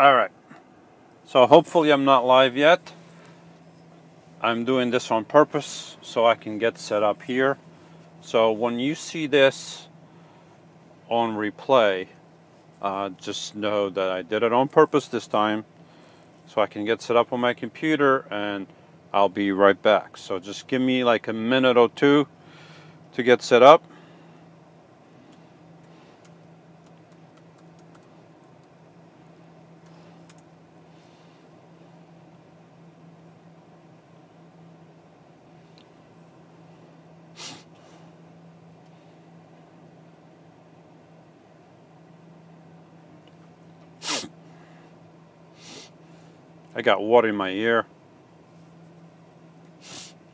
Alright, so hopefully I'm not live yet. I'm doing this on purpose so I can get set up here. So when you see this on replay, just know that I did it on purpose this time so I can get set up on my computer, and I'll be right back. So just give me like a minute or two to get set up. I got water in my ear.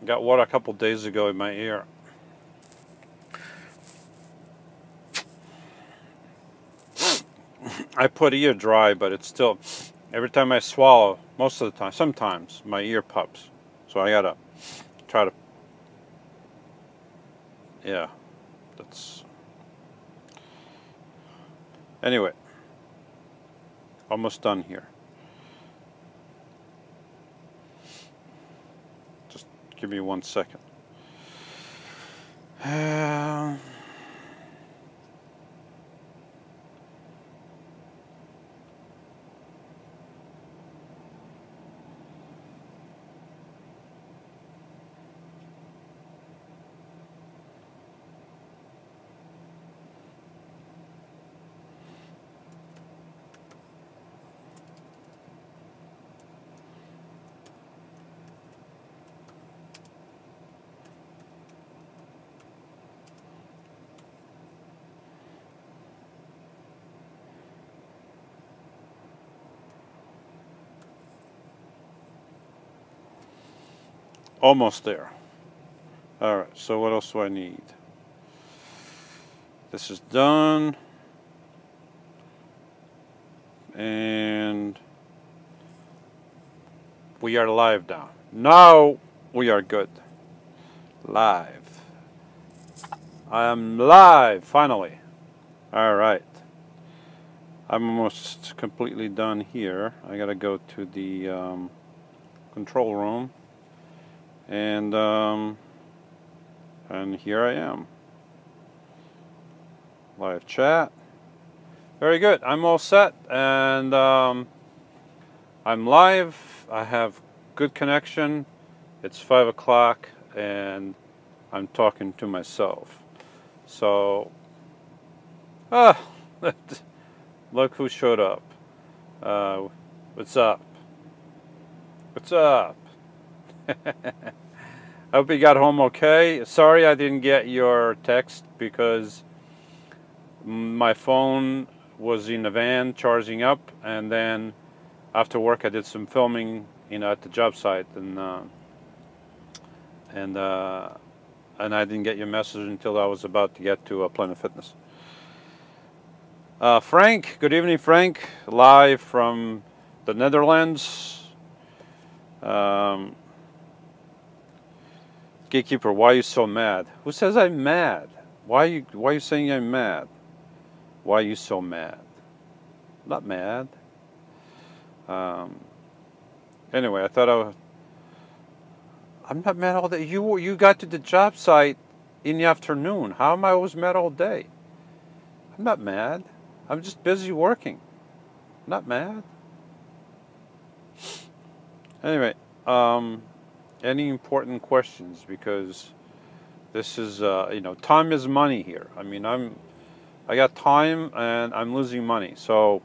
I got water a couple days ago in my ear. I put ear dry, but it's still, every time I swallow, most of the time, sometimes my ear pops. So I gotta try to, yeah, that's, anyway, almost done here. Just give me 1 second. Almost there. Alright, so what else do I need? This is done. And we are live now. Now we are good. Live. I am live, finally. Alright. I'm almost completely done here. I gotta go to the control room. And here I am. Live chat. Very good. I'm all set, and I'm live. I have good connection. It's 5 o'clock, and I'm talking to myself. So, look who showed up. What's up? What's up? I hope you got home okay. Sorry I didn't get your text because my phone was in the van charging up, and then after work I did some filming, at the job site, and I didn't get your message until I was about to get to Planet Fitness. Frank, good evening, Frank, live from the Netherlands. Gatekeeper, why are you so mad? Who says I'm mad? Why are you saying I'm mad? Why are you so mad? I'm not mad. Anyway, I thought I'm not mad all day. You got to the job site in the afternoon. How am I always mad all day? I'm not mad. I'm just busy working. I'm not mad. Anyway, any important questions? Because this is, time is money here. I mean, I got time and I'm losing money. So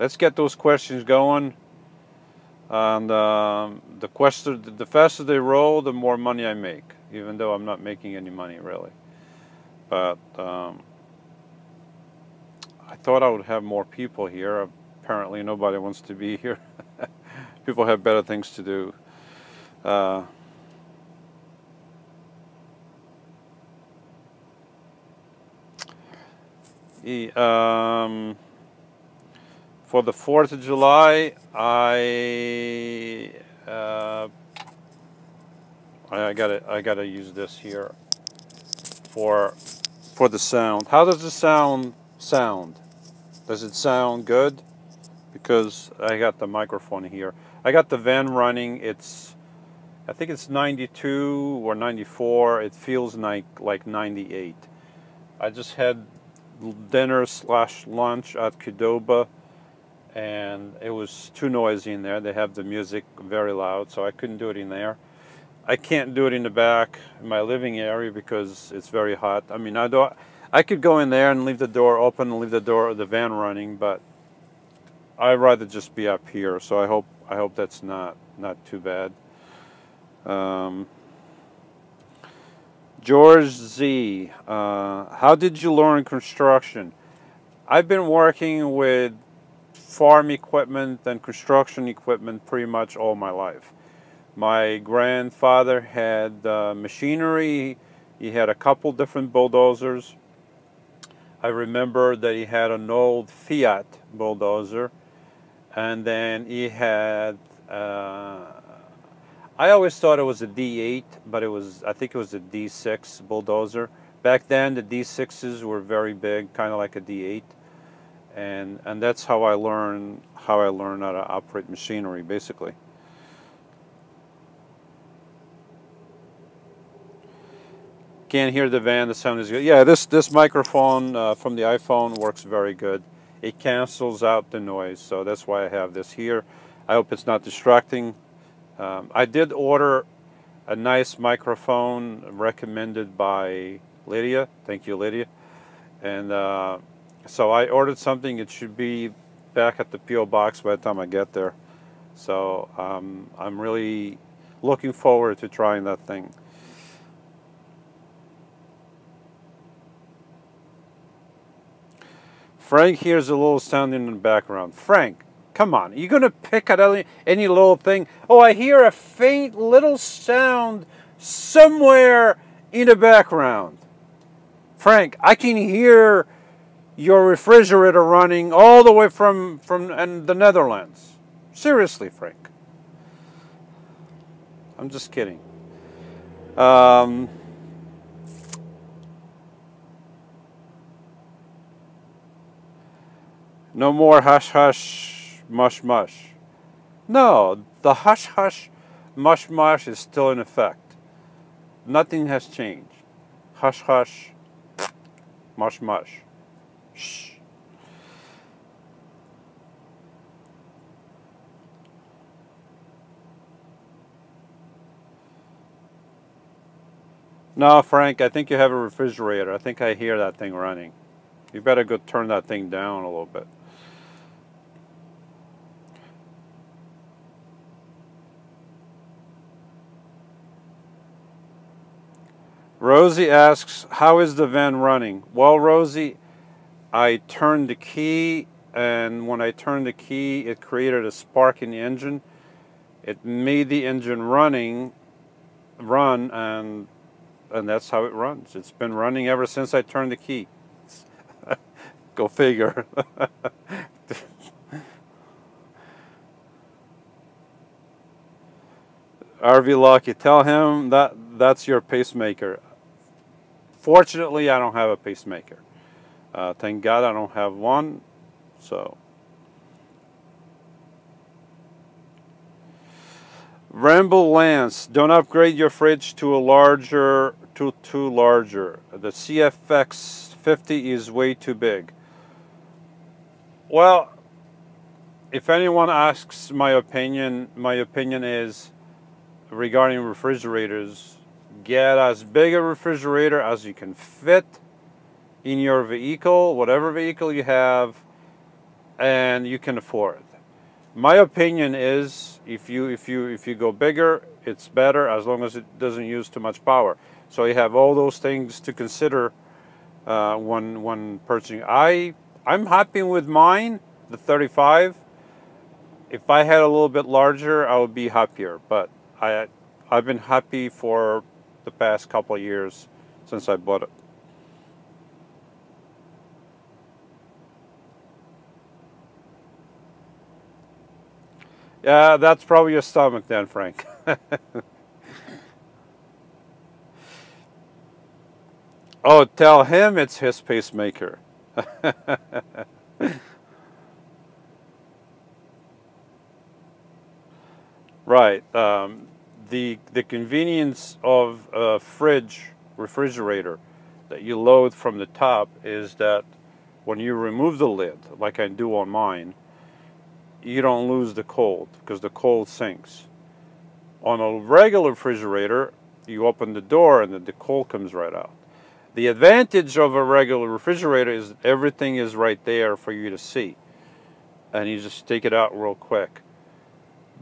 let's get those questions going. And the faster they roll, the more money I make. Even though I'm not making any money really. But I thought I would have more people here. Apparently nobody wants to be here. People have better things to do. For the 4th of July, I gotta use this here for the sound. How does the sound? Does it sound good? because I got the microphone here. I got the van running. I think it's 92 or 94. It feels like 98. I just had dinner / lunch at Qdoba, and it was too noisy in there. They have the music very loud, so I couldn't do it in there. I can't do it in the back in my living area because it's very hot. I mean, I could go in there and leave the door open and leave the van running, but I'd rather just be up here. So I hope that's not too bad. George Z, how did you learn construction? I've been working with farm equipment and construction equipment pretty much all my life. My grandfather had machinery. He had a couple different bulldozers. I remember that he had an old Fiat bulldozer, and then he had I always thought it was a D8, but I think it was a D6 bulldozer. Back then, the D6s were very big, kind of like a D8, and that's how I learned how to operate machinery, basically. Can't hear the van. The sound is good. Yeah, this microphone from the iPhone works very good. It cancels out the noise, so that's why I have this here. I hope it's not distracting. I did order a nice microphone recommended by Lydia. Thank you, Lydia. And so I ordered something. It should be back at the P.O. box by the time I get there. So I'm really looking forward to trying that thing. Frank hears a little sound in the background. Frank, come on, are you going to pick at any little thing? Oh, I hear a faint little sound somewhere in the background. Frank, I can hear your refrigerator running all the way from the Netherlands. Seriously, Frank. I'm just kidding. No more hush hush mush mush. No, the hush hush mush mush is still in effect. Nothing has changed. Hush hush mush mush. Shh. No, Frank, I think you have a refrigerator. I think I hear that thing running. You better go turn that thing down a little bit. Rosie asks, how is the van running? Well, Rosie, I turned the key, and when I turned the key, it created a spark in the engine. It made the engine run, and that's how it runs. It's been running ever since I turned the key. Go figure. RV Lucky, tell him that's your pacemaker. Fortunately, I don't have a pacemaker. Thank God I don't have one. So, Ramble Lance, don't upgrade your fridge to a larger, too larger. The CFX 50 is way too big. Well, if anyone asks my opinion is regarding refrigerators, get as big a refrigerator as you can fit in your vehicle, whatever vehicle you have, and you can afford. My opinion is if you go bigger, it's better as long as it doesn't use too much power. So you have all those things to consider when purchasing. I'm happy with mine, the 35. If I had a little bit larger, I would be happier. But I've been happy for the past couple of years since I bought it. Yeah, that's probably your stomach then, Frank. Oh, tell him it's his pacemaker. Right. The convenience of a refrigerator that you load from the top is that when you remove the lid, like I do on mine, you don't lose the cold because the cold sinks. On a regular refrigerator, you open the door and the cold comes right out. The advantage of a regular refrigerator is everything is right there for you to see, and you just take it out real quick.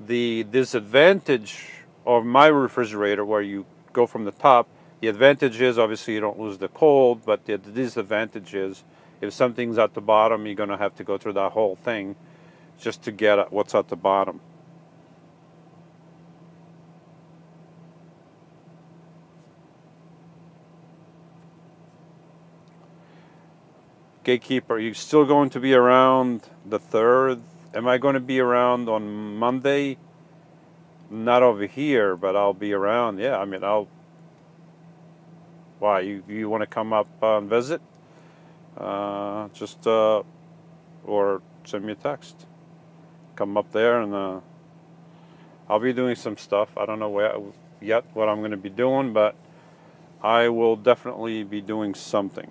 The disadvantage of my refrigerator, where you go from the top, the advantage is obviously you don't lose the cold, but the disadvantage is if something's at the bottom, you're going to have to go through that whole thing just to get at what's at the bottom. Gatekeeper, are you still going to be around the 3rd? Am I going to be around on Monday? Not over here, but I'll be around. Yeah, I mean, why, you want to come up and visit? Or send me a text. Come up there and I'll be doing some stuff. I don't know yet what I'm going to be doing, but I will definitely be doing something.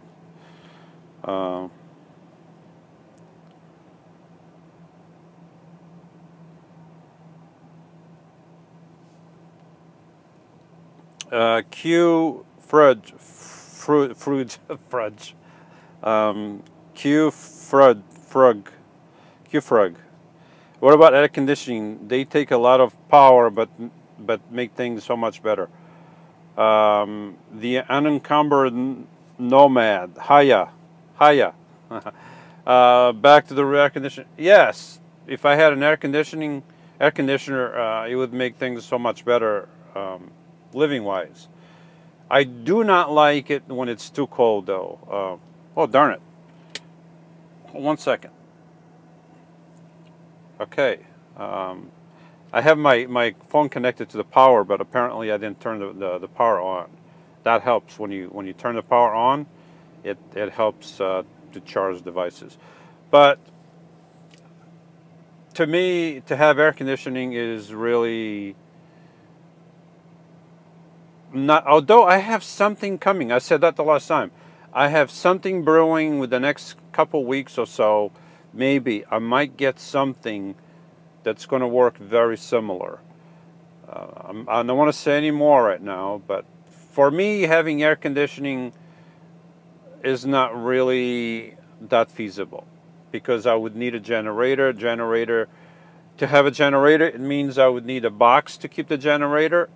Q Frudge, Q Frug. What about air conditioning? They take a lot of power, but make things so much better. The unencumbered nomad, Haya. Back to the air conditioner. Yes, if I had an air conditioner, it would make things so much better, living-wise. I do not like it when it's too cold, though. Oh, darn it. 1 second. Okay. I have my phone connected to the power, but apparently I didn't turn the power on. That helps when you turn the power on. It helps to charge devices. But to me, to have air conditioning is really not. Although I have something coming. I said that the last time. I have something brewing with the next couple weeks or so. Maybe I might get something that's going to work very similar. I don't want to say any more right now, but for me, having air conditioning is not really that feasible because I would need a generator. To have a generator, it means I would need a box to keep the generator,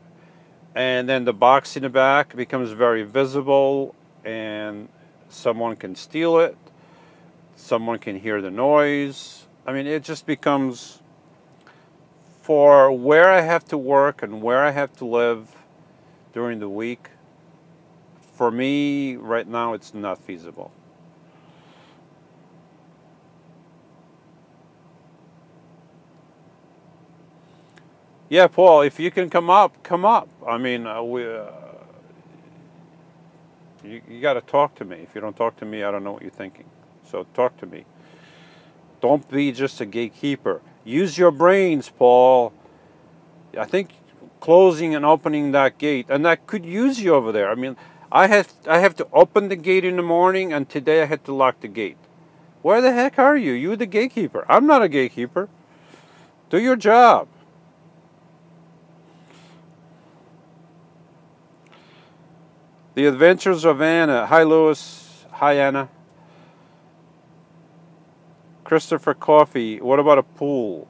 and then the box in the back becomes very visible, and someone can steal it. Someone can hear the noise. I mean, it just becomes, for where I have to work and where I have to live during the week, for me, right now, it's not feasible. Yeah, Paul, if you can come up, come up. I mean, you got to talk to me. If you don't talk to me, I don't know what you're thinking. So talk to me. Don't be just a gatekeeper. Use your brains, Paul. I think closing and opening that gate, and that could use you over there. I mean, I have to open the gate in the morning, and today I had to lock the gate. Where the heck are you? You're the gatekeeper. I'm not a gatekeeper. Do your job. The Adventures of Anna. Hi, Lewis. Hi, Anna. Christopher Coffee. What about a pool?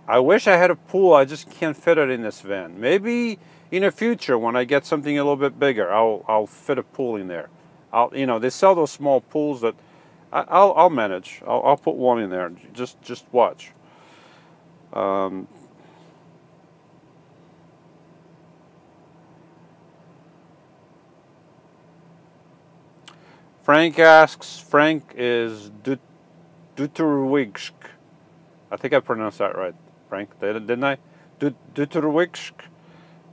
I wish I had a pool. I just can't fit it in this van. Maybe in the future, when I get something a little bit bigger, I'll fit a pool in there. They sell those small pools that I'll manage. I'll put one in there. Just watch. Frank asks. Frank is Duturwigsk. I think I pronounced that right, Frank. Didn't I? Duturwigsk.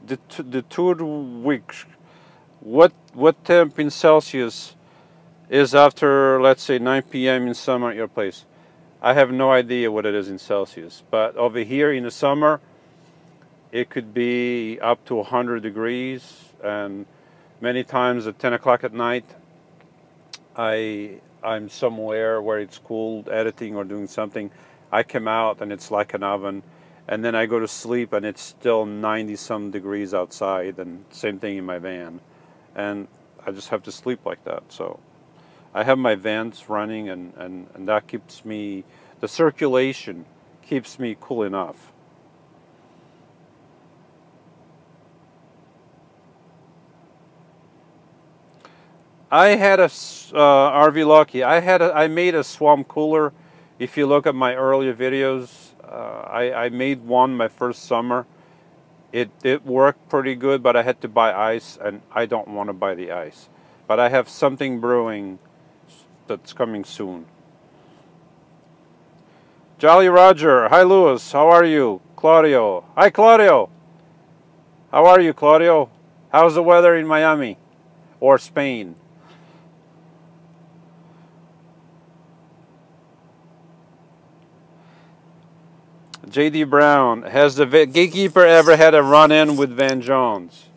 Duturwigsk. What temp in Celsius is after, let's say, 9 p.m. in summer at your place? I have no idea what it is in Celsius, but over here in the summer, it could be up to 100 degrees, and many times at 10 o'clock at night, I'm somewhere where it's cool, editing or doing something. I come out and it's like an oven, and then I go to sleep and it's still 90-some degrees outside, and same thing in my van. And I just have to sleep like that. So I have my vents running, and that keeps me, the circulation keeps me cool enough. I had a RV Lucky. I made a swamp cooler. If you look at my earlier videos, I made one my first summer. It worked pretty good, but I had to buy ice, and I don't want to buy the ice. But I have something brewing that's coming soon. Jolly Roger, hi Louis, how are you? Claudio, hi Claudio. How are you, Claudio? How's the weather in Miami or Spain? J.D. Brown, has the gatekeeper ever had a run-in with Van Jones?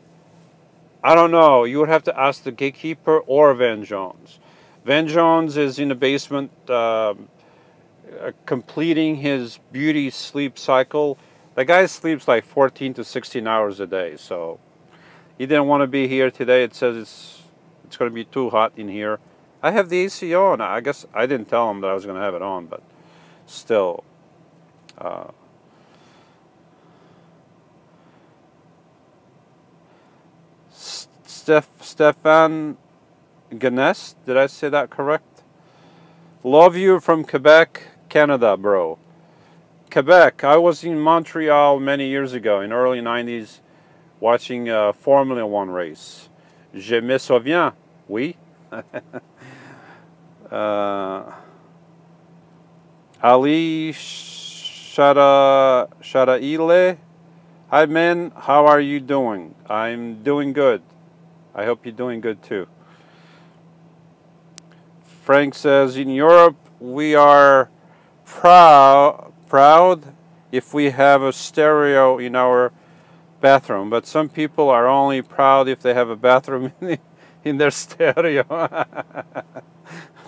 I don't know. You would have to ask the gatekeeper or Van Jones. Van Jones is in the basement completing his beauty sleep cycle. The guy sleeps like 14 to 16 hours a day, so he didn't want to be here today. It says it's going to be too hot in here. I have the AC on. I guess I didn't tell him that I was going to have it on, but still. Stefan Ganes, did I say that correct? Love you from Quebec, Canada, bro. Quebec, I was in Montreal many years ago, in early 90s, watching a Formula One race. Je me souviens, oui. Ali Sharaile, hi man, how are you doing? I'm doing good. I hope you're doing good too. Frank says, in Europe, we are proud if we have a stereo in our bathroom, but some people are only proud if they have a bathroom in their stereo.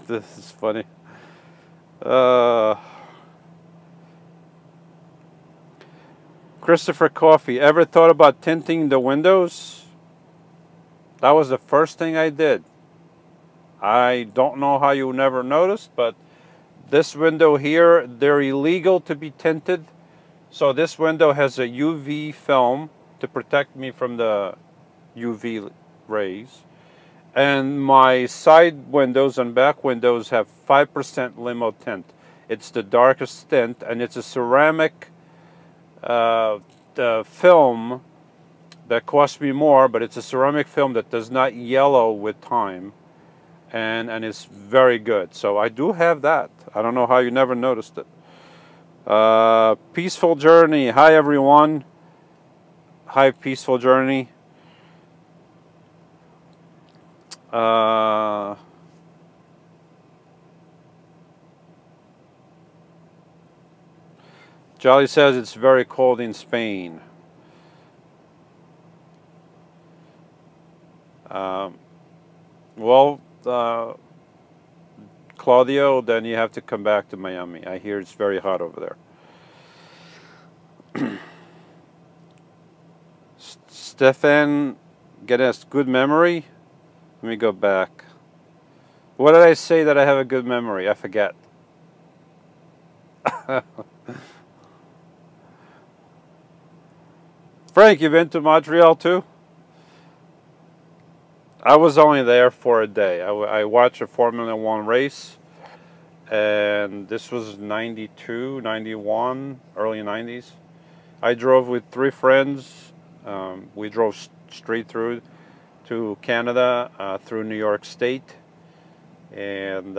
This is funny. Christopher Coffey, ever thought about tinting the windows? That was the first thing I did. I don't know how you never noticed, but this window here, they're illegal to be tinted. So this window has a UV film to protect me from the UV rays. And my side windows and back windows have 5% limo tint. It's the darkest tint, and it's a ceramic film that costs me more, but it's a ceramic film that does not yellow with time, and it's very good. So I do have that. I don't know how you never noticed it. Peaceful Journey. Hi everyone. Hi Peaceful Journey. Jolly says it's very cold in Spain. Well, Claudio, then you have to come back to Miami. I hear it's very hot over there. Stefan Ganes, good memory? Let me go back. What did I say that I have a good memory? I forget. Frank, you been to Montreal too? I was only there for a day. I watched a Formula One race, and this was 92, 91, early 90s. I drove with 3 friends. We drove straight through to Canada, through New York State, and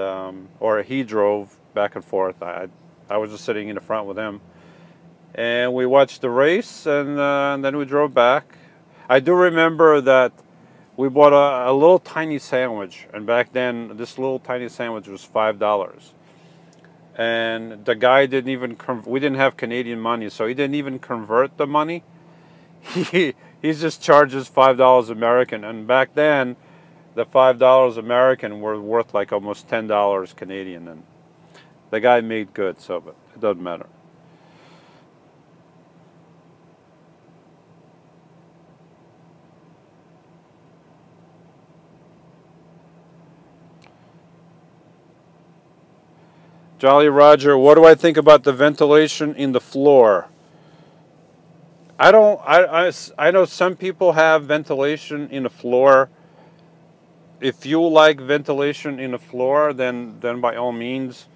or he drove back and forth. I was just sitting in the front with him, and we watched the race, and then we drove back. I do remember that we bought a little tiny sandwich, and back then this little tiny sandwich was $5. and the guy didn't even we didn't have Canadian money, so he didn't even convert the money. He just charges $5 American, and back then the $5 American were worth like almost $10 Canadian, and the guy made good, so but it doesn't matter. Jolly Roger, what do I think about the ventilation in the floor? I know some people have ventilation in the floor. If you like ventilation in the floor, then by all means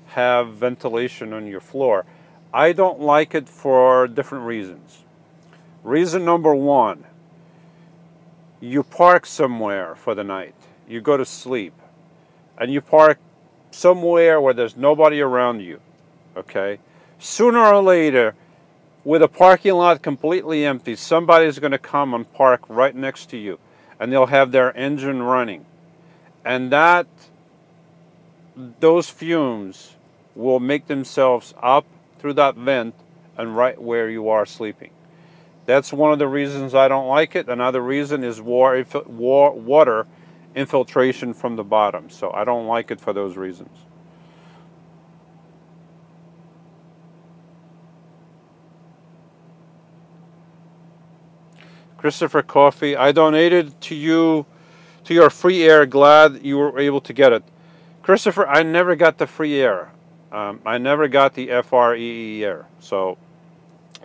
have ventilation on your floor. I don't like it for different reasons. Reason number one, you park somewhere for the night. You go to sleep and you park somewhere where there's nobody around you, okay? Sooner or later, with a parking lot completely empty, somebody's going to come and park right next to you, and they'll have their engine running. And those fumes will make themselves up through that vent and right where you are sleeping. That's one of the reasons I don't like it. Another reason is water infiltration from the bottom. So I don't like it for those reasons. Christopher Coffey, I donated to you, to your free air. Glad you were able to get it. Christopher, I never got the free air. I never got the FREE air. So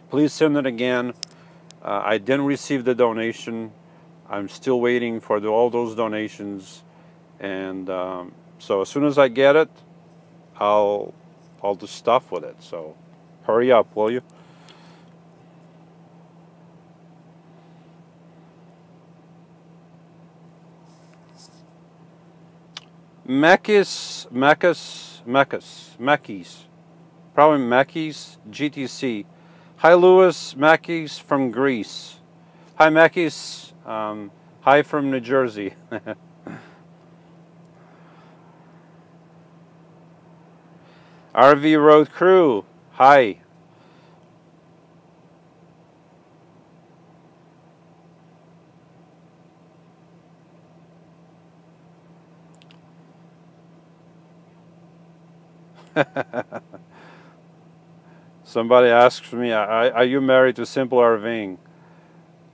please send it again. I didn't receive the donation. I'm still waiting for all those donations. And so as soon as I get it, I'll do stuff with it. So hurry up, will you? Makis, probably Makis, GTC. Hi Louis, Makis from Greece. Hi Makis, hi from New Jersey. RV Road Crew, hi. Somebody asks me, are you married to Simple RVing?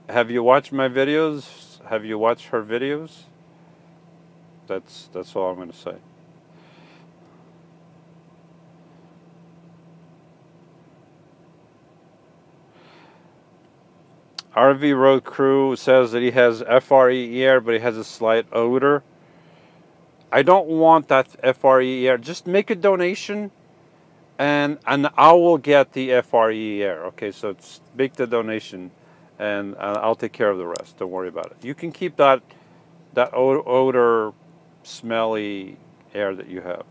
Have you watched my videos? Have you watched her videos? That's all I'm going to say. RV Road Crew says that he has FRE air, but he has a slight odor. I don't want that FRE air. Just make a donation, and I will get the FRE air. Okay, so make the donation, and I'll take care of the rest. Don't worry about it. You can keep that odor, smelly air that you have.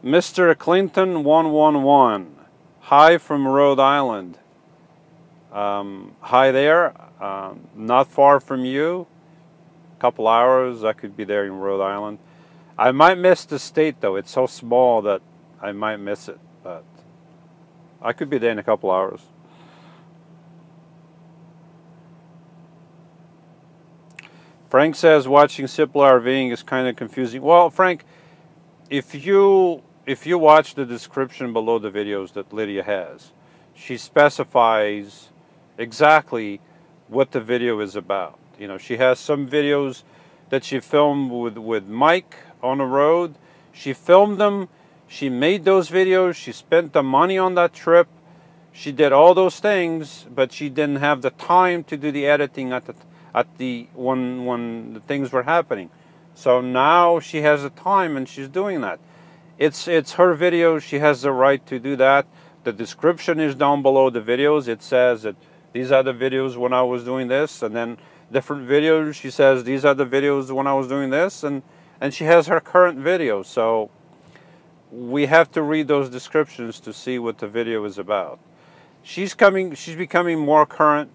Mr. Clinton 111, hi from Rhode Island. Hi there, not far from you. A couple hours, I could be there in Rhode Island. I might miss the state though. It's so small that I might miss it, but I could be there in a couple hours. Frank says watching Simple RVing is kind of confusing. Well, Frank, if you watch the description below the videos that Lydia has, she specifies exactly what the video is about. You know, she has some videos that she filmed with Mike on the road. She filmed them, she made those videos, she spent the money on that trip, she did all those things, but she didn't have the time to do the editing when the things were happening. So now she has the time and she's doing that. It's her video. She has the right to do that. The description is down below the videos. It says that these are the videos when I was doing this, and then different videos she says these are the videos when I was doing this, and she has her current video. So we have to read those descriptions to see what the video is about. She's becoming more current,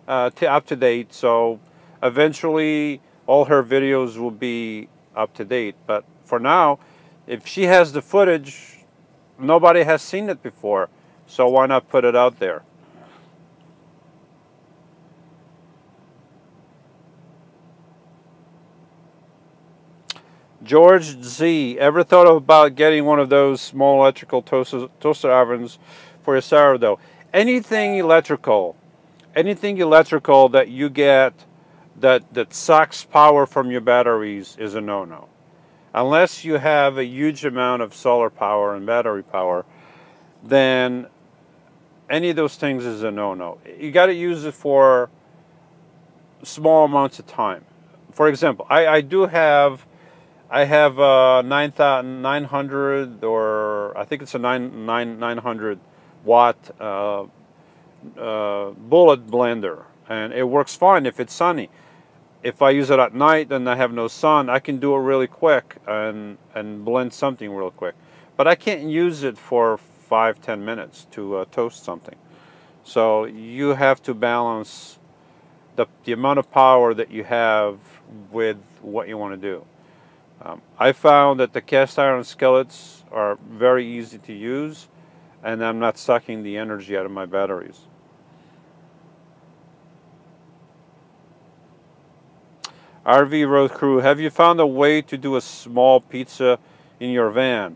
up to date, so eventually all her videos will be up to date. But for now, if she has the footage, nobody has seen it before, so why not put it out there? George Z, ever thought about getting one of those small electrical toaster ovens for your sourdough? Anything electrical that you get that sucks power from your batteries is a no-no. Unless you have a huge amount of solar power and battery power, then any of those things is a no-no. You got to use it for small amounts of time. For example, I have a 900, or I think it's a 900 watt bullet blender, and it works fine if it's sunny. If I use it at night and I have no sun, I can do it really quick and blend something real quick. But I can't use it for 5-10 minutes to toast something. So you have to balance the amount of power that you have with what you want to do. I found that the cast iron skillets are very easy to use, and I'm not sucking the energy out of my batteries. RV Road Crew, have you found a way to do a small pizza in your van?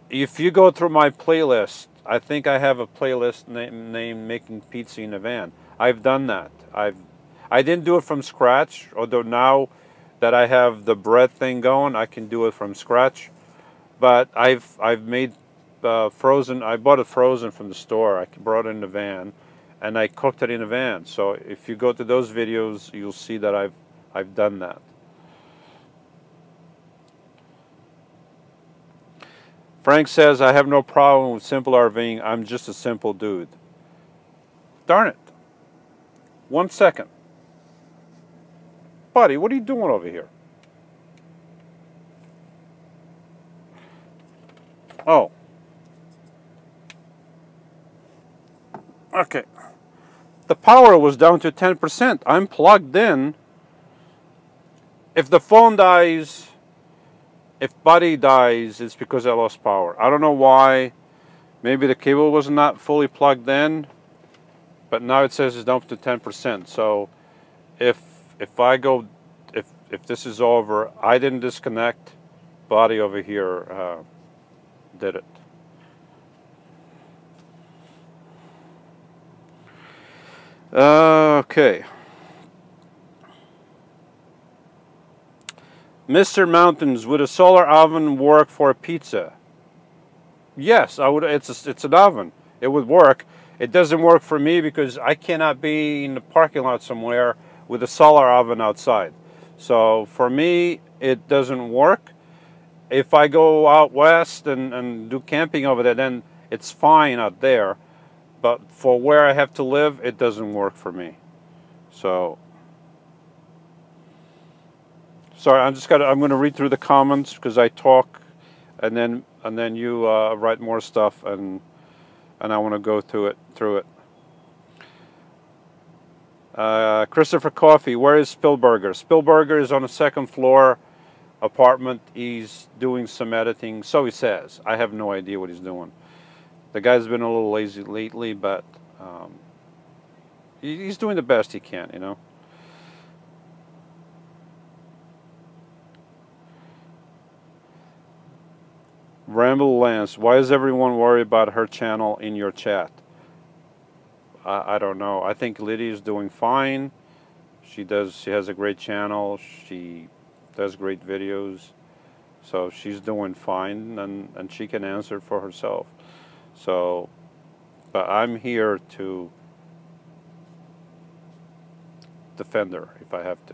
If you go through my playlist, I think I have a playlist named Making Pizza in a Van. I've done that. I didn't do it from scratch, although now that I have the bread thing going, I can do it from scratch. But I've made frozen. I bought it frozen from the store. I brought it in the van, and I cooked it in the van. So if you go to those videos, you'll see that I've done that. Frank says, I have no problem with simple RVing. I'm just a simple dude. Darn it. 1 second. Buddy, what are you doing over here? Oh. Okay. The power was down to 10%. I'm plugged in. If the phone dies, if Buddy dies, it's because I lost power. I don't know why. Maybe the cable was not fully plugged in, but now it says it's down to 10%. So if this is over, I didn't disconnect. Buddy over here did it. Okay. Mr. Mountains, would a solar oven work for a pizza? Yes, I would. It's an oven. It would work. It doesn't work for me because I cannot be in the parking lot somewhere with a solar oven outside. So for me, it doesn't work. If I go out west and do camping over there, then it's fine out there. But for where I have to live, it doesn't work for me. So, sorry, I'm going to read through the comments because I talk, and then you write more stuff, and I want to go through it. Christopher Coffey, where is Spielberger? Spielberger is on the second floor apartment. He's doing some editing, so he says. I have no idea what he's doing. The guy's been a little lazy lately, but he's doing the best he can, you know. Ramble Lance, why is everyone worried about her channel in your chat? I don't know. I think Lydia's doing fine. She has a great channel. She does great videos. So she's doing fine, and she can answer for herself. So, but I'm here to defend her if I have to.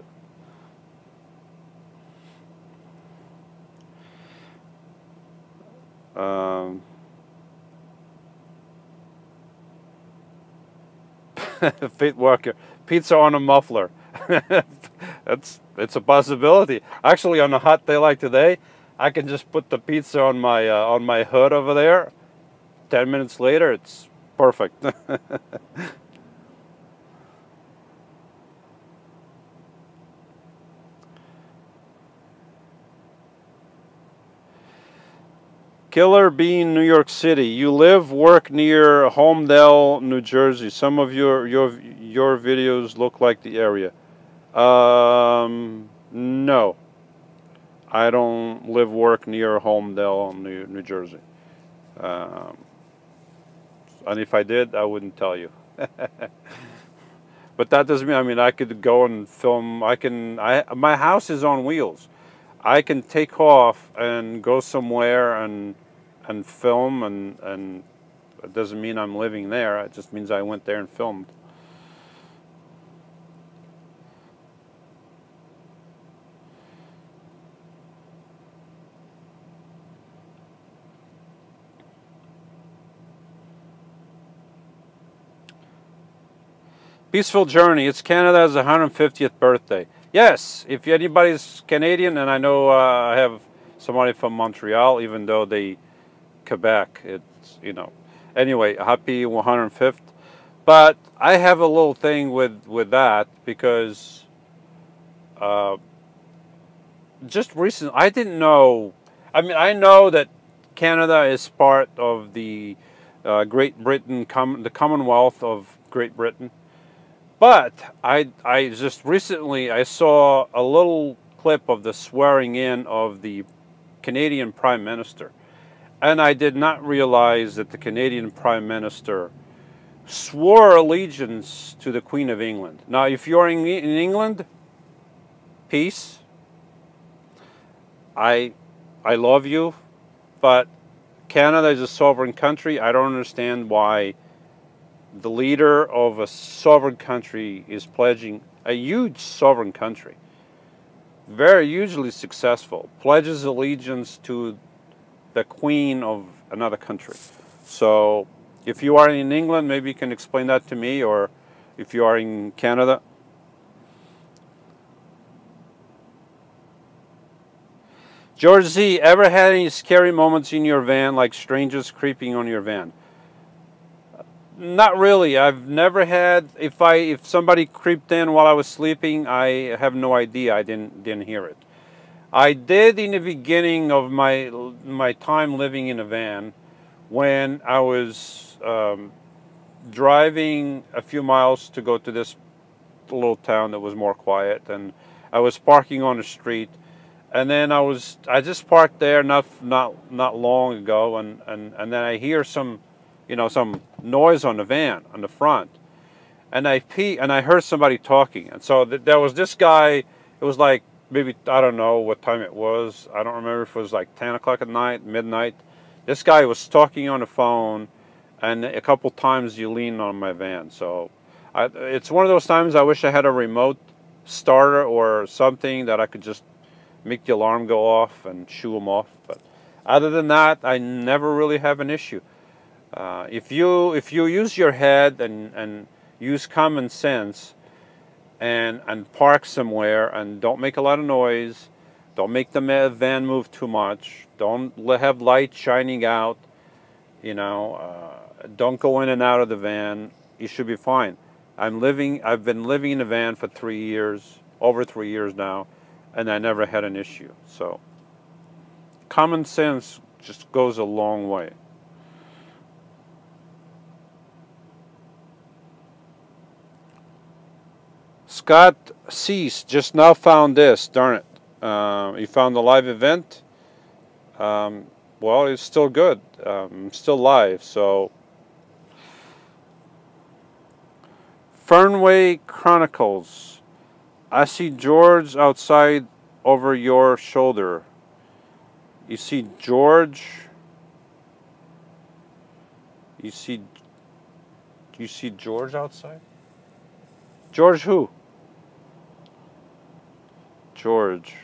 Fit Walker, pizza on a muffler. It's a possibility. Actually, on a hot day like today, I can just put the pizza on my hood over there. 10 minutes later, it's perfect. Killer Bean, New York City. You live, work near Holmdel, New Jersey. Some of your videos look like the area. No, I don't live, work near Holmdel, New Jersey. Um, and if I did, I wouldn't tell you. But that doesn't mean, I mean, I could go and film. My house is on wheels. I can take off and go somewhere and film, and it doesn't mean I'm living there. It just means I went there and filmed. Peaceful Journey. It's Canada's 150th birthday. Yes, if anybody's Canadian, and I know I have somebody from Montreal, even though they Quebec, it's, you know. Anyway, happy 105th. But I have a little thing with that because uh, just recently, I didn't know. I mean, I know that Canada is part of the Great Britain, the Commonwealth of Great Britain. But I just recently I saw a little clip of the swearing in of the Canadian Prime Minister. And I did not realize that the Canadian Prime Minister swore allegiance to the Queen of England. Now, if you're in England, peace. I love you, but Canada is a sovereign country. I don't understand why the leader of a sovereign country is pledging, a huge sovereign country, very hugely successful, pledges allegiance to the Queen of another country. So if you are in England, maybe you can explain that to me, or if you are in Canada. George Z, ever had any scary moments in your van, like strangers creeping on your van? Not really. I've never had. If somebody creeped in while I was sleeping, I have no idea. I didn't hear it. I did in the beginning of my time living in a van, when I was driving a few miles to go to this little town that was more quiet, and I was parking on the street. And then I just parked there not long ago, and then I hear some noise on the van on the front, and I heard somebody talking, and so there was this guy. It was like maybe, I don't know what time it was. I don't remember if it was like 10 o'clock at night, midnight. This guy was talking on the phone, and a couple times he leaned on my van. So it's one of those times I wish I had a remote starter or something that I could just make the alarm go off and shoo him off. But other than that, I never really have an issue. If you use your head and use common sense and park somewhere and don't make a lot of noise, don't make the van move too much, don't have light shining out, don't go in and out of the van, you should be fine. I've been living in a van for 3 years, over 3 years now, and I never had an issue. So common sense just goes a long way. Scott Cease just now found this. Darn it. He found the live event. Well, it's still good. Still live. So Fernway Chronicles. I see George outside over your shoulder. You see George? You see George outside? George who? George.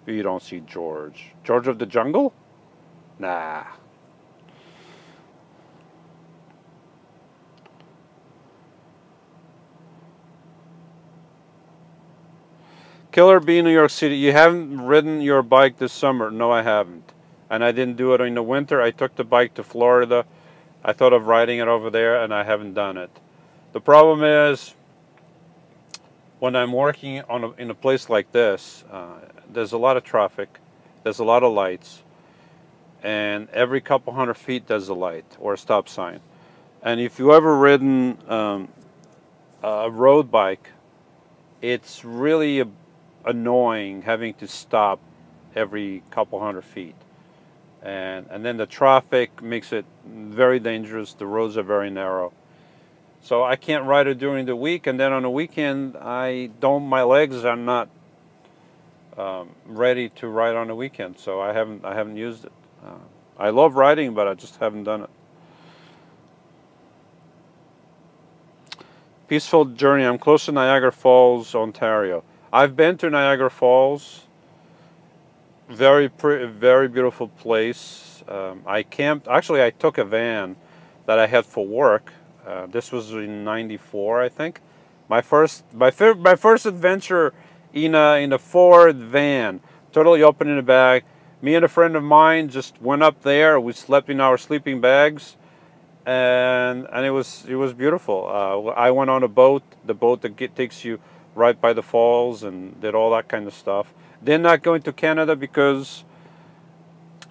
You don't see George. George of the Jungle? Nah. Killer Bee, New York City. You haven't ridden your bike this summer? No, I haven't. And I didn't do it in the winter. I took the bike to Florida. I thought of riding it over there, and I haven't done it. The problem is, when I'm working on in a place like this, there's a lot of traffic, there's a lot of lights, and every couple hundred feet there's a light or a stop sign. And if you ever ridden a road bike, it's really annoying having to stop every couple hundred feet. And then the traffic makes it very dangerous. The roads are very narrow. So I can't ride it during the week, and then on the weekend, my legs are not ready to ride on the weekend, so I haven't used it. I love riding, but I just haven't done it. Peaceful journey. I'm close to Niagara Falls, Ontario. I've been to Niagara Falls. Very beautiful place. I camped. Actually, I took a van that I had for work. This was in '94, I think. My first adventure in a Ford van, totally open in the back. Me and a friend of mine just went up there. We slept in our sleeping bags, and it was beautiful. I went on a boat, the boat that takes you right by the falls, and did all that kind of stuff. Then not going to Canada because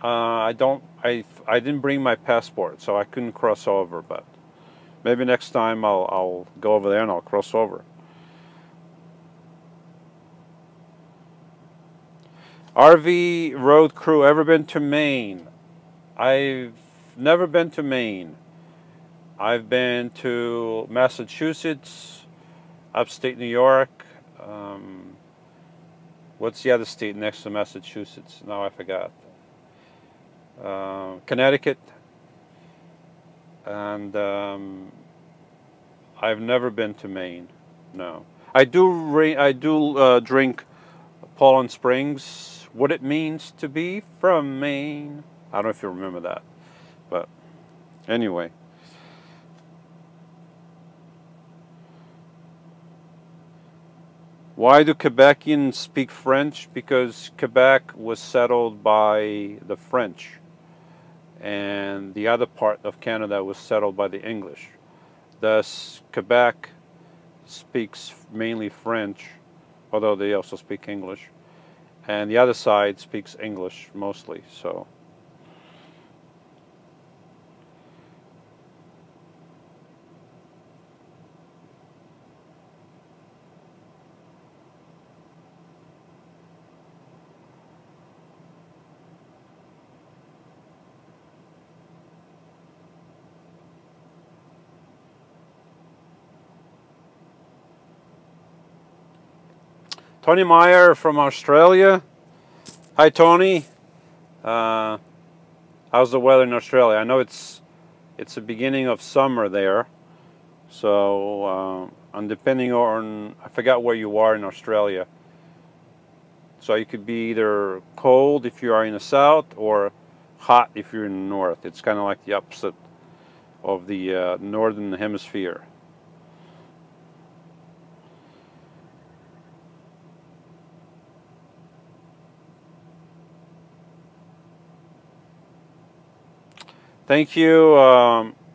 I didn't bring my passport, so I couldn't cross over. But maybe next time I'll go over there and I'll cross over. RV road crew, ever been to Maine? I've never been to Maine. I've been to Massachusetts, upstate New York. What's the other state next to Massachusetts? No, I forgot. Connecticut. And I've never been to Maine. No. I do drink Poland Springs. What it means to be from Maine. I don't know if you remember that, but anyway. Why do Quebecians speak French? Because Quebec was settled by the French, and the other part of Canada was settled by the English. Thus, Quebec speaks mainly French, although they also speak English, and the other side speaks English mostly. So. Tony Meyer from Australia. Hi, Tony. How's the weather in Australia? I know it's the beginning of summer there, so and depending on, I forgot where you are in Australia. So you could be either cold if you are in the south or hot if you're in the north. It's kind of like the opposite of the northern hemisphere. Thank you,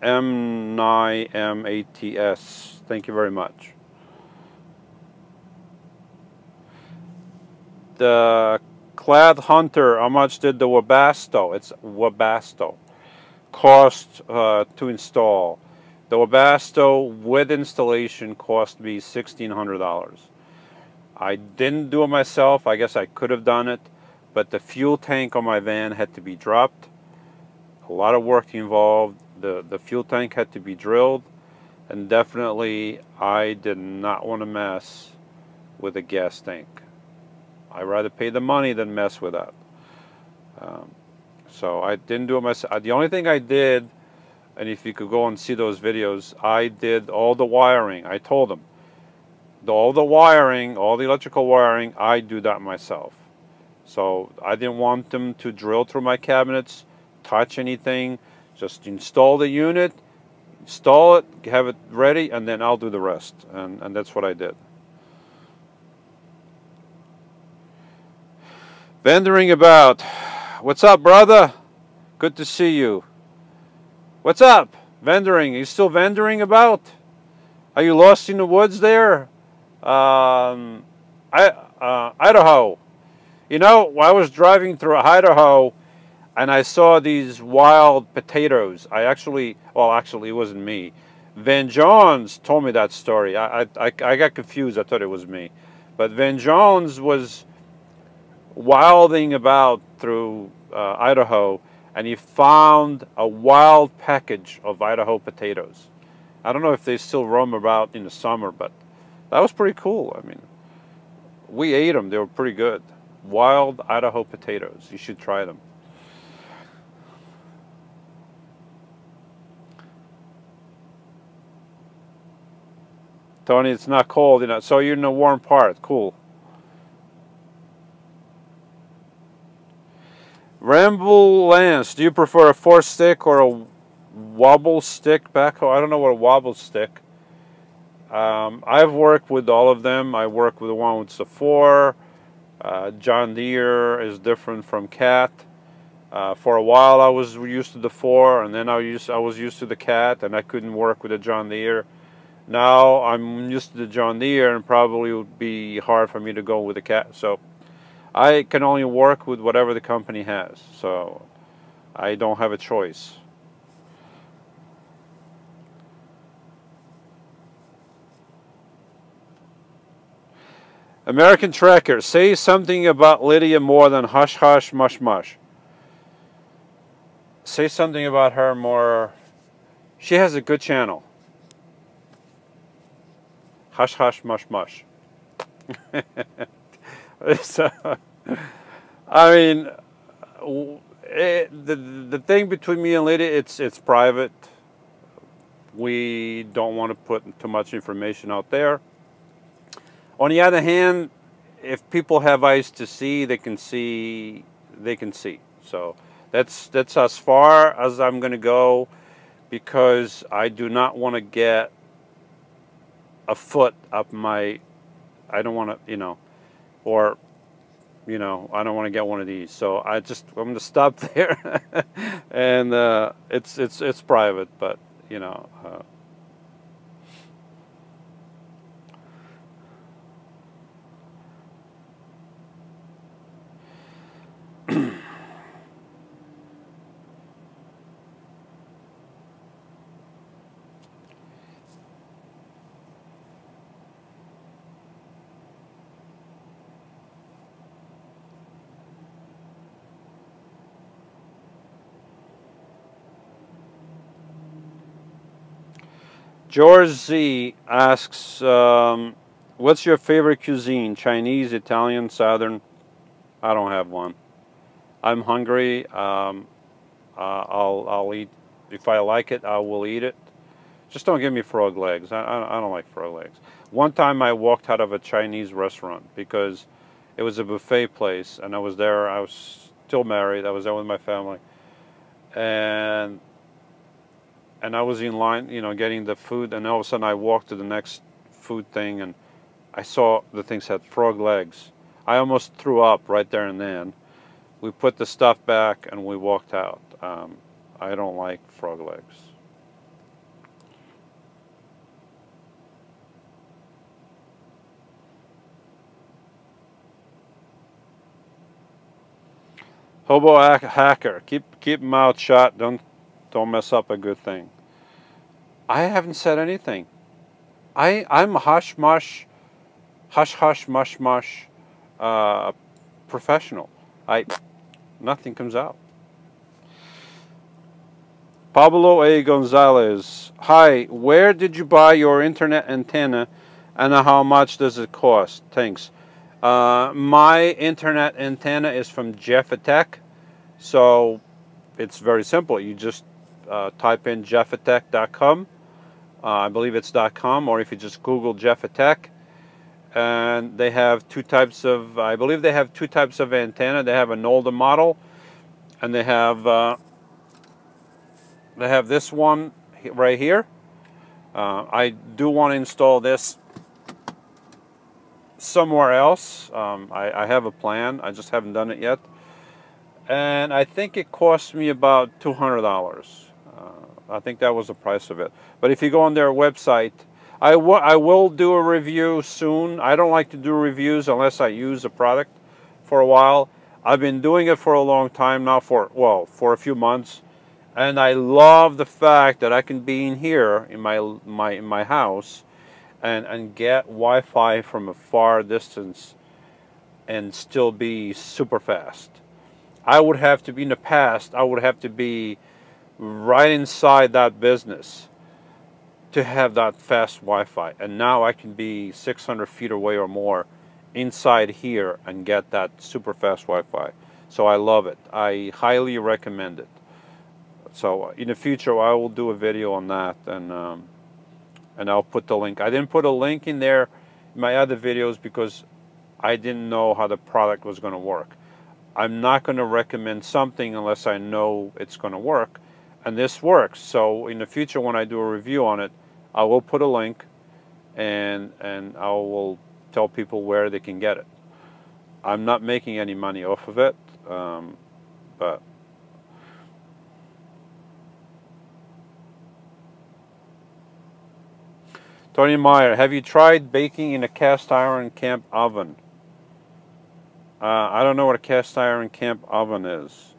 M9MATS. Thank you very much. The Clad Hunter, how much did the Webasto, it's Webasto, cost to install? The Webasto with installation cost me $1,600. I didn't do it myself. I guess I could have done it, but the fuel tank on my van had to be dropped. A lot of work involved. The fuel tank had to be drilled, and definitely I did not want to mess with a gas tank. I'd rather pay the money than mess with that. So I didn't do it myself. The only thing I did, and if you could go and see those videos, I did all the wiring. I told them, all the wiring, all the electrical wiring, I do that myself. So I didn't want them to drill through my cabinets, touch anything. Just install the unit, install it, have it ready, and then I'll do the rest. And that's what I did. Vendoring about. What's up, brother? Good to see you. What's up? Vendoring. Are you still vendoring about? Are you lost in the woods there? Idaho. You know, I was driving through Idaho and I saw these wild potatoes. Actually, it wasn't me. Van Jones told me that story. I got confused. I thought it was me. But Van Jones was wilding about through Idaho, and he found a wild package of Idaho potatoes. I don't know if they still roam about in the summer, but that was pretty cool. I mean, we ate them. They were pretty good. Wild Idaho potatoes. You should try them. Tony, it's not cold, you know. So you're in the warm part. Cool. Ramble Lance, do you prefer a 4-stick or a wobble stick backhoe? I don't know what a wobble stick. I've worked with all of them. I work with the one with the 4. John Deere is different from Cat. For a while I was used to the 4, and then I was used to the Cat, and I couldn't work with the John Deere. Now I'm used to the John Deere, and probably would be hard for me to go with the Cat. So I can only work with whatever the company has. So I don't have a choice. American Tracker, say something about Lydia more than hush hush mush mush. Say something about her more. She has a good channel. Hush hush mush mush. So, I mean, the thing between me and Lydia, it's private. We don't want to put too much information out there. On the other hand, if people have eyes to see, they can see. They can see. So that's as far as I'm going to go, because I do not want to get a foot up my. I don't want to, you know, or, you know, I don't want to get one of these. So I'm going to stop there, and it's private, but you know. George Z asks, what's your favorite cuisine? Chinese, Italian, Southern? I don't have one. I'm hungry. I'll eat. If I like it, I will eat it. Just don't give me frog legs. I don't like frog legs. One time I walked out of a Chinese restaurant because it was a buffet place, and I was there. I was still married. I was there with my family, and I was in line, you know, getting the food, and all of a sudden I walked to the next food thing, and I saw the things had frog legs. I almost threw up right there and then. We put the stuff back and we walked out. I don't like frog legs. Hobo hacker, keep mouth shut. Don't mess up a good thing. I haven't said anything. I'm hush mush professional. Nothing comes out. Pablo A. Gonzalez. Hi, where did you buy your internet antenna, and how much does it cost? Thanks. My internet antenna is from Jeffatech, so it's very simple. You just type in jeffatech.com. I believe it's .com, or if you just Google Jeffatech, and they have two types of. I believe they have two types of antenna. They have an older model, and they have this one right here. I do want to install this somewhere else. I have a plan. I just haven't done it yet. And I think it cost me about $200. I think that was the price of it. But if you go on their website, I will do a review soon. I don't like to do reviews unless I use the product for a while. I've been doing it for a long time now, for a few months, and I love the fact that I can be in here in my house and get Wi-Fi from a far distance and still be super fast. I would have to be, in the past, I would have to be right inside that business to have that fast Wi-Fi, and now I can be 600 feet away or more inside here and get that super fast Wi-Fi. So I love it. I highly recommend it. So in the future I will do a video on that, and I'll put the link. I didn't put a link in there in my other videos because I didn't know how the product was going to work. I'm not going to recommend something unless I know it's going to work, and this works. So in the future when I do a review on it, I will put a link, and I will tell people where they can get it. I'm not making any money off of it, but Tony Meyer, have you tried baking in a cast iron camp oven? I don't know what a cast iron camp oven is.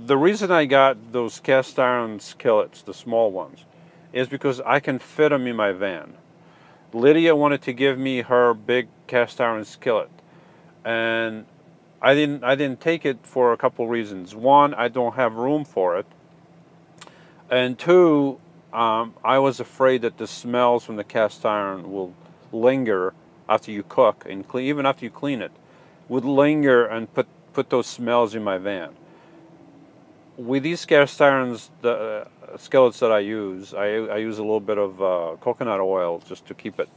The reason I got those cast iron skillets, the small ones, is because I can fit them in my van. Lydia wanted to give me her big cast iron skillet, and I didn't take it for a couple reasons. One, I don't have room for it, and two, I was afraid that the smells from the cast iron will linger after you cook and clean, even after you clean it, would linger and put those smells in my van. With these cast irons, the skillets that I use a little bit of coconut oil just to keep it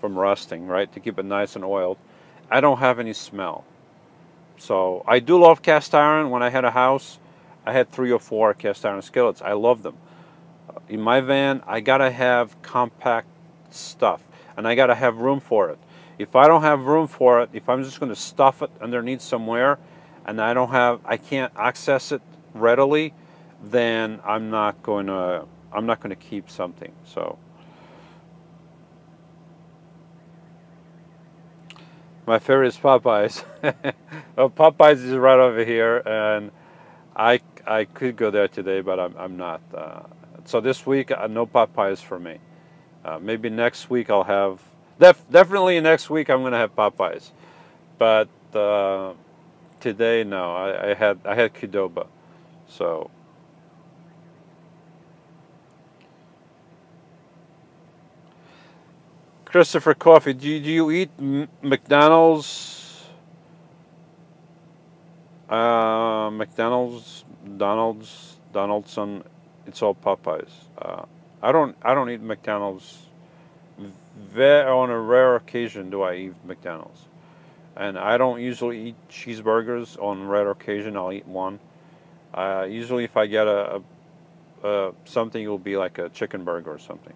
from rusting, right? To keep it nice and oiled. I don't have any smell. So I do love cast iron. When I had a house, I had 3 or 4 cast iron skillets. I love them. In my van, I gotta have compact stuff, and I gotta have room for it. If I don't have room for it, if I'm just going to stuff it underneath somewhere, and I can't access it readily, then I'm not going to keep something. So my favorite is Popeyes. Well, Popeyes is right over here, and I could go there today, but I'm not. So this week, no Popeyes for me. Maybe next week I'll have. Definitely next week I'm going to have Popeyes, but today no. I had Qdoba, so. Christopher Coffee, do you eat McDonald's? McDonald's, Donaldson. It's all Popeyes. I don't eat McDonald's. On a rare occasion do I eat McDonald's, and I don't usually eat cheeseburgers. On rare occasion I'll eat one. Usually if I get something, it will be like a chicken burger or something.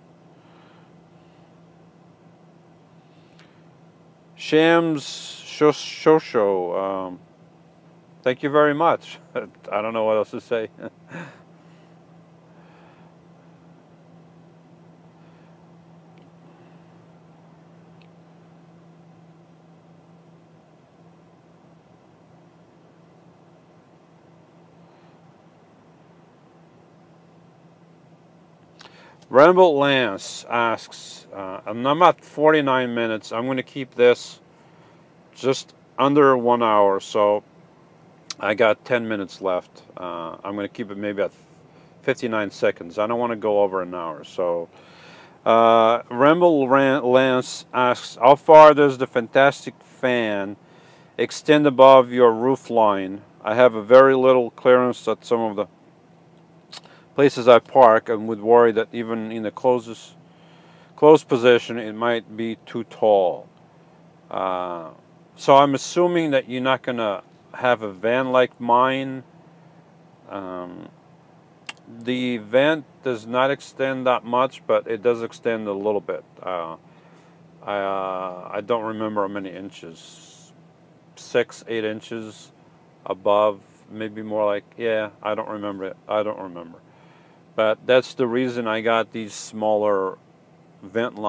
Shams Shosho, thank you very much. I don't know what else to say. Ramble Lance asks, I'm at 49 minutes. I'm going to keep this just under 1 hour, so I got 10 minutes left. I'm going to keep it maybe at 59 seconds. I don't want to go over an hour. So Ramble Lance asks, how far does the fantastic fan extend above your roof line? I have a very little clearance at some of the places I park, and would worry that even in the closed position it might be too tall. So I'm assuming that you're not going to have a van like mine. The vent does not extend that much, but it does extend a little bit. I don't remember how many inches. 6, 8 inches above, maybe more like, yeah, I don't remember it. I don't remember. But that's the reason I got these smaller vent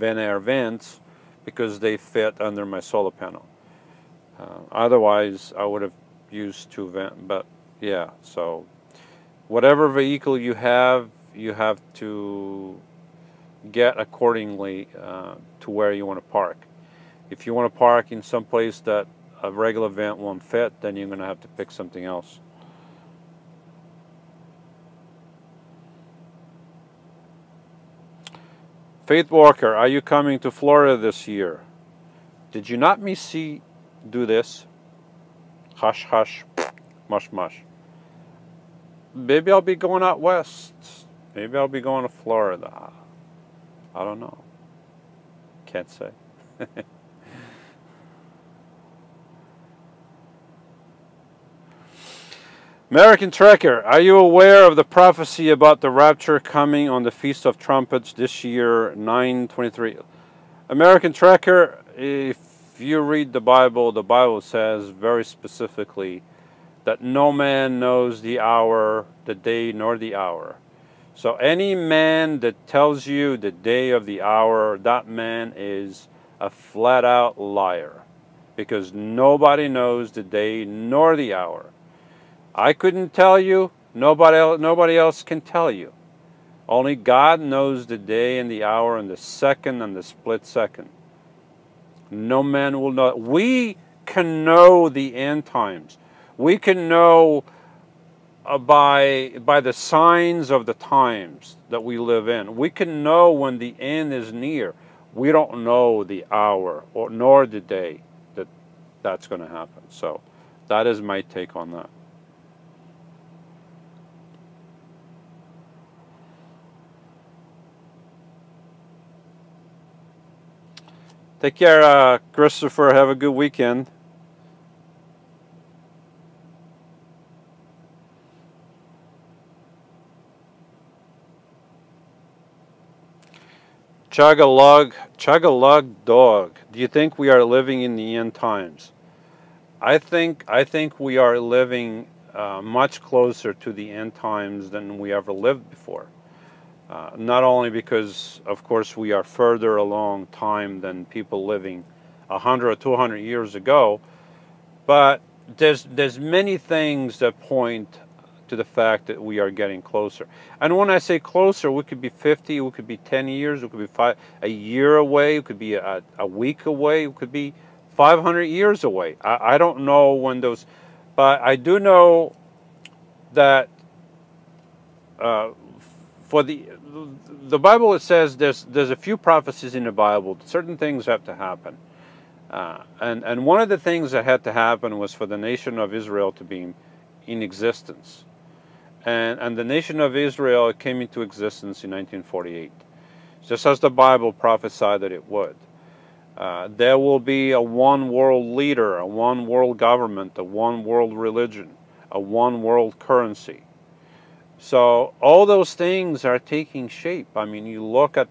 air vents, because they fit under my solar panel. Otherwise, I would have used 2 vent. But yeah, so whatever vehicle you have to get accordingly to where you want to park. If you want to park in some place that a regular vent won't fit, then you're going to have to pick something else. Faith Walker, are you coming to Florida this year? Did you not do this? Hush, hush, mush, mush. Maybe I'll be going out west. Maybe I'll be going to Florida. I don't know. Can't say. American Trekker, are you aware of the prophecy about the rapture coming on the Feast of Trumpets this year, 9/23? American Trekker, if you read the Bible says very specifically that no man knows the hour, the day, nor the hour. So any man that tells you the day of the hour, that man is a flat-out liar, because nobody knows the day nor the hour. I couldn't tell you. Nobody else can tell you. Only God knows the day and the hour and the second and the split second. No man will know. We can know the end times. We can know by the signs of the times that we live in. We can know when the end is near. We don't know the hour nor the day that's going to happen. So that is my take on that. Take care, Christopher. Have a good weekend. Chug-a-lug dog. Do you think we are living in the end times? I think we are living much closer to the end times than we ever lived before. Not only because, of course, we are further along time than people living 100 or 200 years ago, but there's many things that point to the fact that we are getting closer. And when I say closer, we could be 50, we could be 10 years, we could be a year away, it could be a week away, it could be 500 years away. I don't know when those, but I do know that for the Bible, it says there's a few prophecies in the Bible. Certain things have to happen, and one of the things that had to happen was for the nation of Israel to be in existence, and the nation of Israel came into existence in 1948, just as the Bible prophesied that it would. There will be a one world leader, a one world government, a one world religion, a one world currency. So all those things are taking shape. I mean, you look at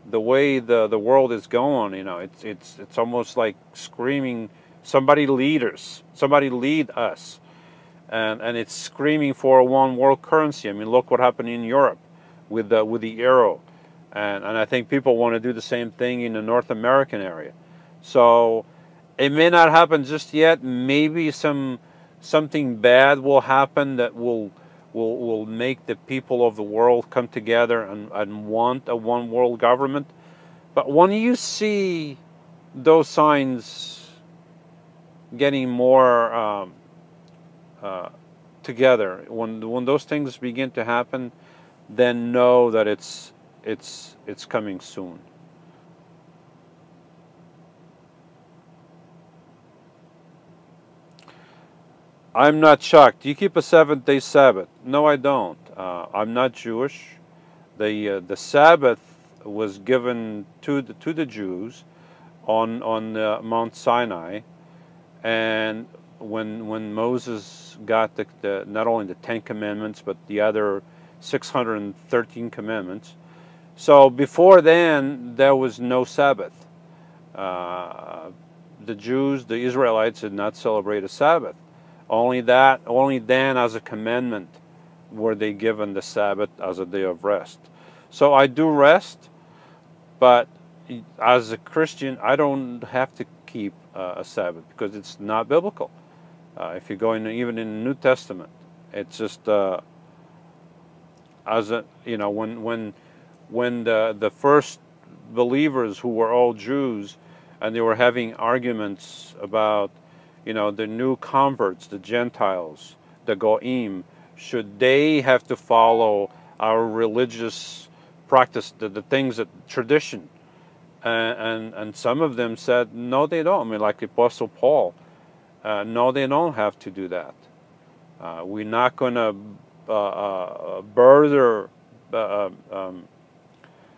the way the world is going. You know, it's almost like screaming, "Somebody lead us! Somebody lead us!" And it's screaming for a one world currency. I mean, look what happened in Europe with the euro, and I think people want to do the same thing in the North American area. So it may not happen just yet. Maybe something bad will happen that will make the people of the world come together and want a one world government. But when you see those signs getting more together, when those things begin to happen, then know that it's coming soon. I'm not shocked. Do you keep a 7-day Sabbath? No, I don't. I'm not Jewish. The Sabbath was given to the Jews on Mount Sinai, and when Moses got not only the 10 Commandments but the other 613 commandments, So before then, there was no Sabbath. The Jews, the Israelites, did not celebrate a Sabbath. Only then, as a commandment, were they given the Sabbath as a day of rest. So I do rest, but as a Christian, I don't have to keep a Sabbath because it's not biblical. If you go in, even in the New Testament, it's just as a when the first believers, who were all Jews, and they were having arguments about the new converts, the Gentiles, the Goim, should they have to follow our religious practice, the things that tradition, and some of them said no, they don't. I mean, like the Apostle Paul, no, they don't have to do that. We're not going to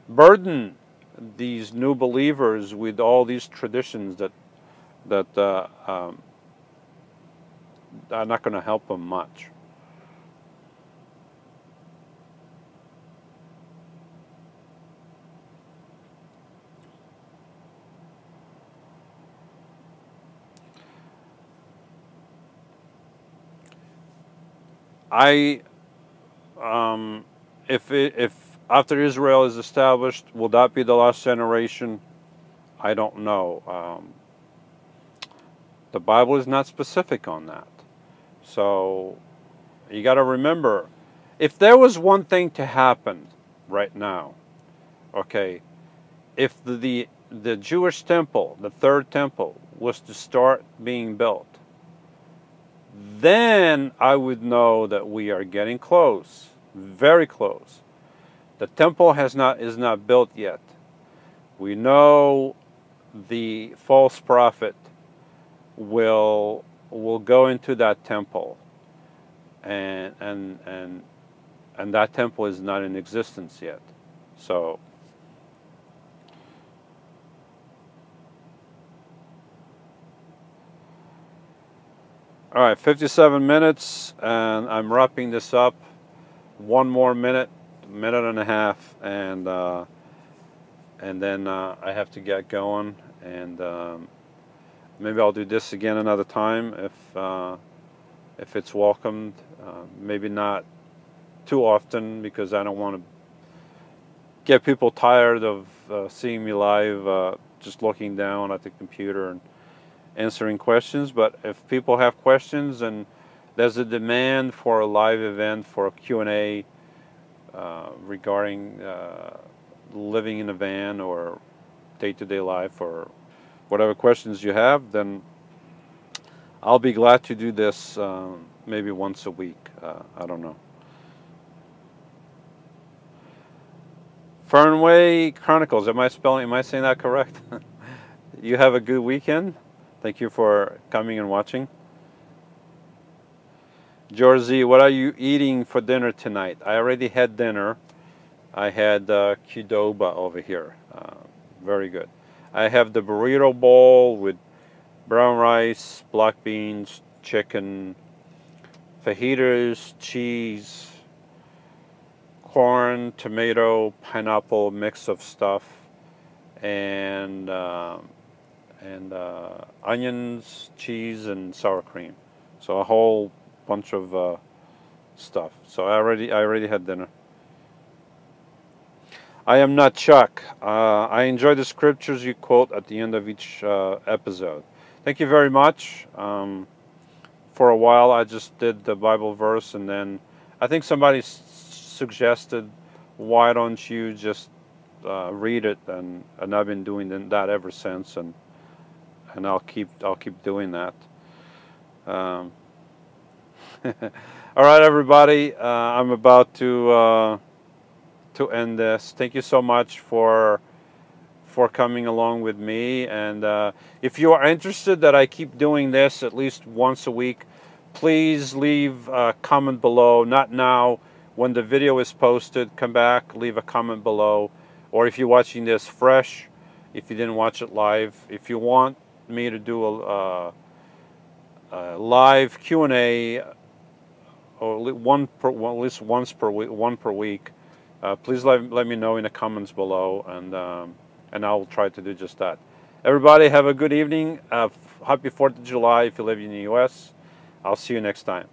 burden these new believers with all these traditions that are not going to help them much. If after Israel is established, will that be the last generation? I don't know. The Bible is not specific on that. So you got to remember, if there was one thing to happen right now, okay, if the Jewish temple, the third temple, was to start being built, then I would know that we are getting close, very close. The temple is not built yet. We know the false prophet will go into that temple, and that temple is not in existence yet. So all right, 57 minutes, and I'm wrapping this up. One more minute and a half, and then I have to get going, and maybe I'll do this again another time if it's welcomed. Maybe not too often, because I don't want to get people tired of seeing me live, just looking down at the computer and answering questions. But if people have questions and there's a demand for a live event, for a Q&A regarding living in a van or day-to-day life, or whatever questions you have, then I'll be glad to do this maybe once a week. I don't know. Fernway Chronicles, am I saying that correct? You have a good weekend. Thank you for coming and watching. George Z, what are you eating for dinner tonight? I already had dinner. I had Qdoba over here. Very good. I have the burrito bowl with brown rice, black beans, chicken, fajitas, cheese, corn, tomato, pineapple, mix of stuff, and onions, cheese, and sour cream. So a whole bunch of stuff. So I already had dinner. I am not Chuck. I enjoy the scriptures you quote at the end of each episode. Thank you very much. For a while I just did the Bible verse, and then I think somebody suggested, why don't you just read it, and I've been doing that ever since, and I'll keep doing that. All right, everybody, I'm about to end this. Thank you so much for coming along with me, and if you are interested that I keep doing this at least once a week, please leave a comment below. Not now, when the video is posted, come back, leave a comment below, or if you're watching this fresh, if you didn't watch it live, if you want me to do a live Q&A, or at least one per week, please let me know in the comments below, and I'll try to do just that. Everybody have a good evening. Happy 4th of July if you live in the US. I'll see you next time.